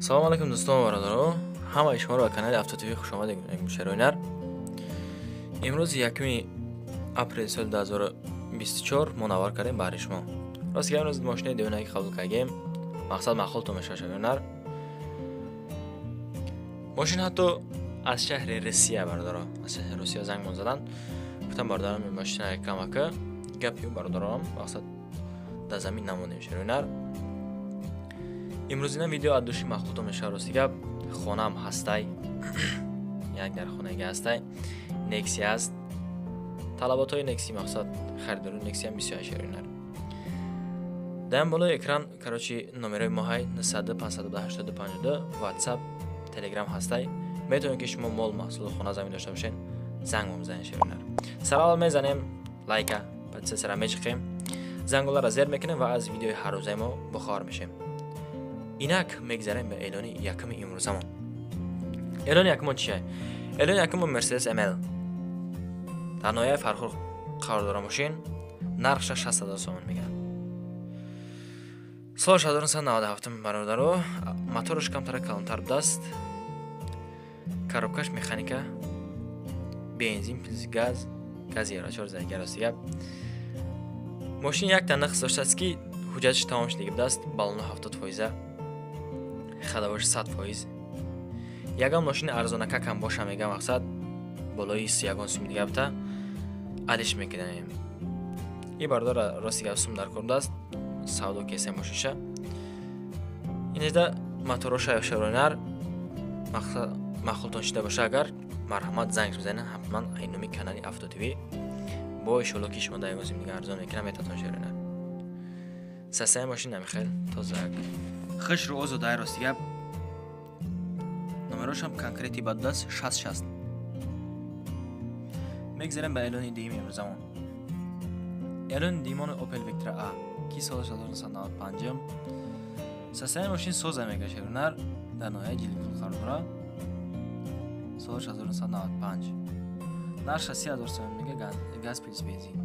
Салом алайкум дӯстон ва бародарон. Ҳамаи шуморо ба канали Автотиви хушомадед мегӯям шароинар. Имрӯз 1 апрел соли 2024 мо навар кардем баҳри шумо. Рости гап имрӯз мошини девонаи қабул кардем. Мақсад маъқултон мешавад шароинар. Мошин ҳатто аз шаҳри Русия бародарон, аз шаҳри Русия занг мон задан. Гуфтам бародарам ин мошина камака гапи бародарам мақсад дар замин намонем шароинар. имрӯзина видео аз души махлуто мешавад. Рости гап хонам ҳастай. Як дар хонаги ҳастай. Некси аст. Талаботои Некси мақсад харидори Некси ҳам бисёр шароинар. Дар болои экран карочи номерои мо ҳай 902 582 52 WhatsApp, Telegram ҳастай. Метавонед ки шумо мол маҳсулот хона замин дошта бошед. Занг мезанед шароинар. Сараввал мезанем, лайка, подписатсия сара мечиқем. Занголара зер мекунем ва аз видеои ҳаррӯзаи мо бухор мешем. Инак мегзарем ба эълони якуми имрӯзамон. Эълони якумон чие? Эълони якумон Mercedes ML. Дар ноҳияи Фархур қарор дора мошин. Нархша 600,000 сомон мегӯяд. Соли 1997 бародаро. Мотораш камтара калонтар будааст. Коробкаш механика. Бензин плюс газ. Гази ярачор зайга рости гап. Мошин як та нақс доштааст ки ҳуҷҷатиш тамом шуда будааст. Баллони 70%. Хадавош 100%. Ягон мошини арзонака кам боша мега мақсад болои 31 сум дига бта адиш мекунем. И бардора рости гап сум дар курдааст. Савдо кесе мошиша. Инеда мотороша шароинар мақсад махлутон шуда боша агар марҳамат занг бизанед ҳатман ай номи канали Автотиви бо иншоалло ки шумо дар ягон сум дига арзон мекунам метатон шароинар. Сасаи мошин намихел тозак. Хиш ро озо дай рости гап. Номерошам конкрети баддаст 60. Мегзарем ба эълони диюми имрӯзамон. Эълони диюмони Opel Vectra A ки соли 1995. Сасаи мошин соза мега шароинар дар ноҳияи Ҷиликпул қарор дора. Соли 1995. Нарша 30,000 сомон мега газ плюс бензин.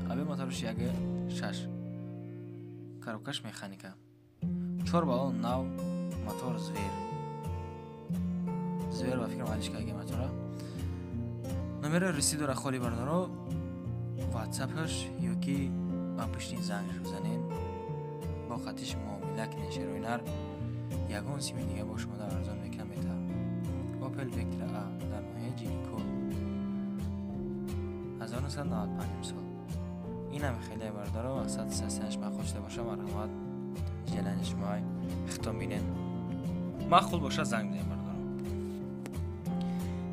Аби моторош 1.6. Коробкаш механика. 4 баллон нав, мотор звер. Звер ба фикрам алишкаги мотора. Номери русӣ дора холи бардаро. WhatsApp-аш ёки ба пушти занг бизанед. Бо хатиш муомила кунед шароинар. Ягон сими дига бо шумо дар арзон мекунам мета. Opel Vectra A дар ноҳияи Ҷиликпул. 1995 сол. Инам хеле бардаро мақсад сасиаш махол шуда боша марҳамат. ҷелани шумои хитом бинен махул боша занг бизанед бародаро.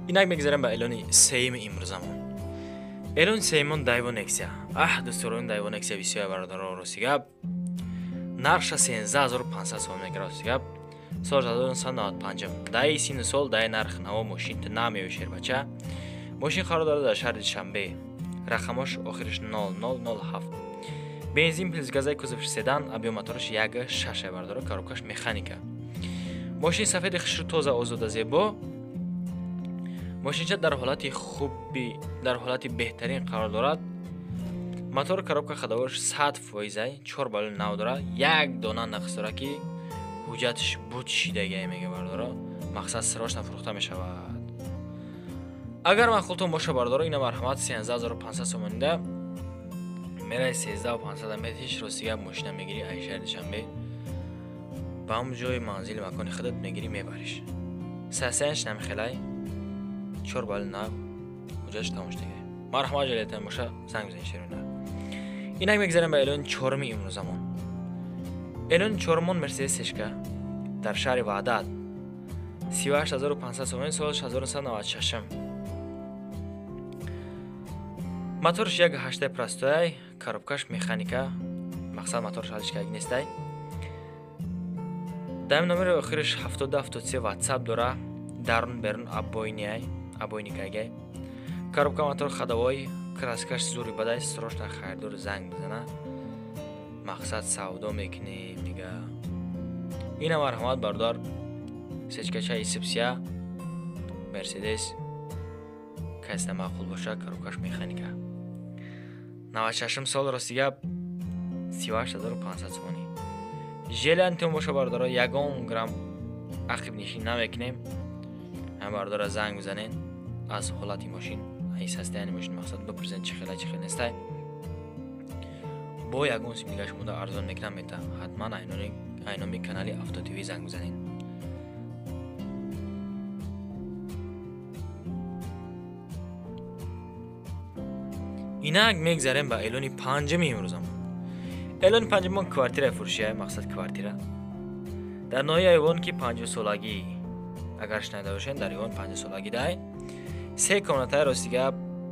Инак мегзарем ба эълони сеюми имрӯзамон. Эълони сеюмон Daewoo Nexia. Дӯстдорони Daewoo Nexia бисёр бародаро рости гап. Нарша 13500 сомон мега рости гап. Соли 1995. Даи сини сол даи нарх наво мошин наме шербача. Мошин қарор дорад дар шаҳри Душанбе. Рақамош охириш 0007. Бензин плюс газай кузов седан, объем моторош 1.6 бардора, коробкаш механика. Мошин сафеди хишру тоза озода зебо. Мошинча дар ҳолати хуби, дар ҳолати беҳтарин қарор дорад. Мотор коробка хадавош 100%, 4 баллони нав дора, як дона нақс дора ки ҳуҷҷатиш буд шидагӣ мега бардора. Мақсад сирош нафурӯхта мешавад. Агар махлутон боша бардора, ина марҳамат 13500 сомонида мерай 13500 метиш рости гап мошина мегири ай шаҳри Душанбе. Ба ҳам ҷои манзили макони худат мегири мебариш. Сасиаш намихелай 4 баллони нав ҳуҷҷатиш тамом шудагӣ. Марҳамат ҷалетан боша занг бизанед шароинар. Инак мегзарем ба эълони чорми имрӯзамон. Эълони чормон Mercedes Seshka дар шаҳри Ваҳдат 38500 сомон соли 1996. Моторш 1.8 простояй, коробкаш механика. Мақсад моторш алишкаги нестай. Дар номери охириш 7073 WhatsApp дора. Дарун берун абойникаги. Коробка мотор хадавой, краскаш зури бадай срочно харидор занг бизана. Мақсад савдо мекунем дига. Ина марҳамат бардар. Сечкача исипсия Mercedes. Кайста маъқул боша, коробкаш механика. 96 сол рости гап 38500 сомонӣ. Желе антион боша бародаро 1 грамм عقب نشین نمیکنیم. هم بردار زنگ بزنین از حالت ماشین ایس هسته یعنی ماشین مقصد بپرسین چه خیلی نیسته. با یگون سیم دیگه شما دا ارزان میکنم میتا حتما اینامی کانالی افتو تیوی زنگ بزنین. اینک میگذاریم با اعلان پنجم امروزم. اعلان پنجم کوارتیر فروشیه مقصد کوارتیره. در نوعی ایوان که 5 سالگی اگر شنیده باشین در ایوان 5 سالگی دای 3 کامناتای راستیگه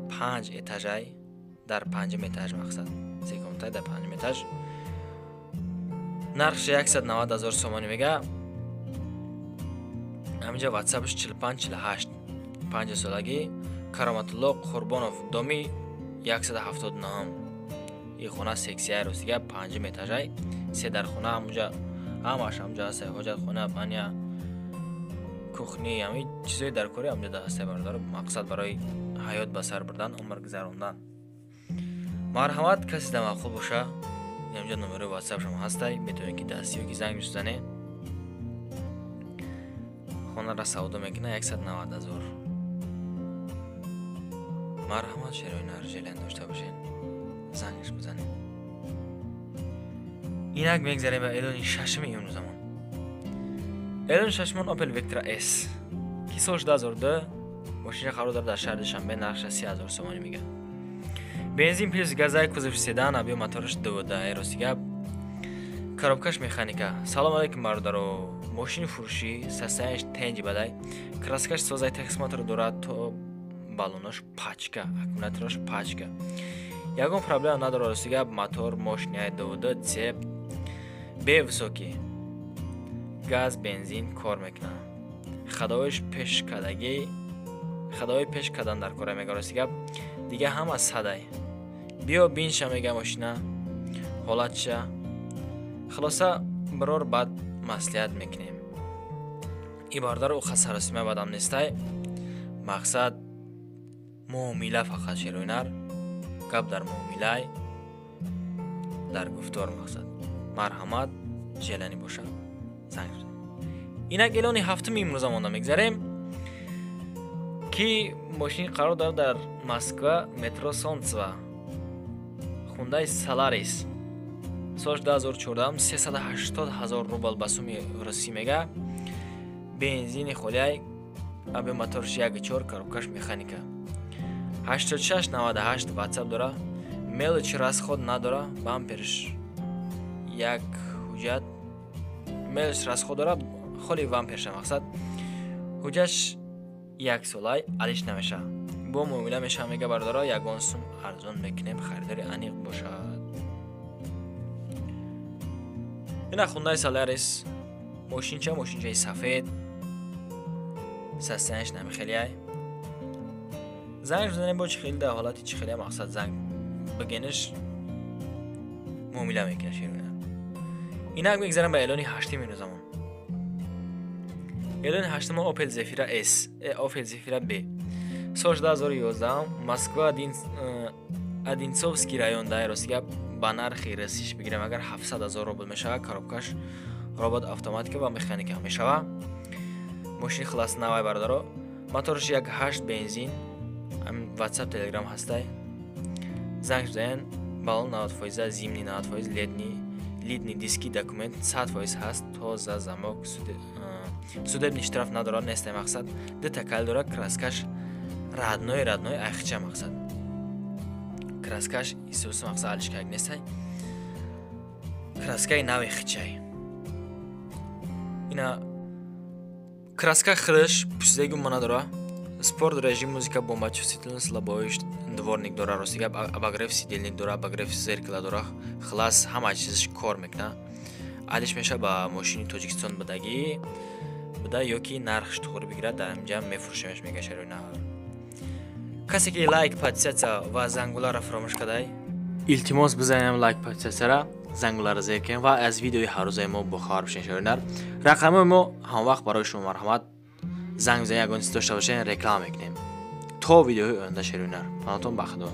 5 اتاجای در 5 اتاج مقصد 3 کامناتای در 5 اتاج نرخش 190,000 سومانی میگه. همینجا واتساپش 45 48 5 سالگی کرامتالله قربانوف دومی 179 این خونه سکسیه راستیگه 5 اتاجای 3 در خونه همونجا همش همجا هسته حاجت خونه بانیا کوخنی همین چیزای در کاری همجا هسته بردار مقصد برای حیات بسر بردن عمر گذراندن. مرحمت کسی دم خوب باشه همجا نمره واتساپ شما هسته میتونید که دستی که زنگ بزنه خونه را سودا میکنه 190,000. مرحمت شروع نرجلن داشته باشین زنگش بزنه. اینک میگذاریم به اعلان ششم امروزمون. اعلان ششمون اپل وکترا اس که سالش 2002 ماشین قرار داره در شهر دوشنبه نرخش 30,000 سومانی میگه. بنزین پلیس گازای کوزف سیدان ابی موتورش 12 راستیگه коробкаш механика. Салом алейкум бародаро. Мошини фурӯшӣ састаянаш тенҷи бадай. Краскаш созаи тахсимотро дорад то балонаш пачка, аккумулятораш пачка. Ягон проблема надорад ростига мотор мошини довуда цеп бевисоки. Газ, бензин кор мекунад. Хадоиш пешкадагӣ хадои пеш кадан дар кора мега ростига дига ҳама садай. Биё бинша мега мошина ҳолатша خلاصه برار بعد مصلحت میکنیم. این باردار او خسارسیمه بدم نیسته. مقصد معامله فقط شروینر گپ در معامله در گفتار مقصد مرحمت جلنی باشه زنگ. اینک اعلان هفتم امروز مانده میگذاریم که ماشین قرار داره در مسکو مترو سونتسوا خونده سالاریس سالش 2014 380,000 روبل به سوم روسی میگه. بنزین خودی ابی موتورش 1.4 коробкаш механика 8698 واتساپ داره. میلش расход نداره بامپرش یک حجت میلش расход داره خالی بامپرش مقصد حجتش یک سالای علیش نمیشه. با معامله میشه میگه بردارا یگان سوم ارزان میکنیم خریداری انیق باشد. این خونده سالاریس ماشینچه سفید سستنش نمی خیلی های زنگ زنیم با چه خیلی در حالتی چه خیلی مقصد زنگ بگینش معامله میکنه شیرونه. اینک میگذارم به اعلانی هشتم این زمان. اعلان هشتم اوپل زفیرا اس اوپل زفیرا بی سالش 2011 مسکو ادینسوفسکی رایون دای روسیه با نرخ رسیش بگیریم اگر 700,000 روبل میشه. коробкаш робот автоматика و مکانیک هم میشه. ماشین خلاص نوای بردارو موتورش 1.8 بنزین واتساپ تلگرام هسته. زنگ زدن بالون 90% زیمنی 90% لیدنی دیسکی دکومنت 100% هست. توزا زمок судебный штраф نداره несте мақсад детакал дора краскаш радной айхча мақсад краскаш исус мақсад алишкаг нестай краскай навихчай ина краска хрыш пустеги мана дора спорт режим музыка бомба чувствительность лобовой дворник дора ростига обогрев сидельник дора обогрев зеркала дора хлас ҳама чизш кор мекна алиш меша ба мошини тоҷикистон бадагӣ буда ёки нархш туғри бигирад дар инҷа мефурӯшамаш мегашаро на касе ки лайк подписаться ва зангулара фаромӯш кадай илтимос бизанем лайк подписаться зангулара зеркем ва аз видеои ҳаррӯзаи мо бохабар бошен шавинар. рақами мо ҳамвақт барои шумо марҳамат занг бизанем ягон чиз дошта бошен реклама мекунем то видеои оянда шавинар. панотон ба худо.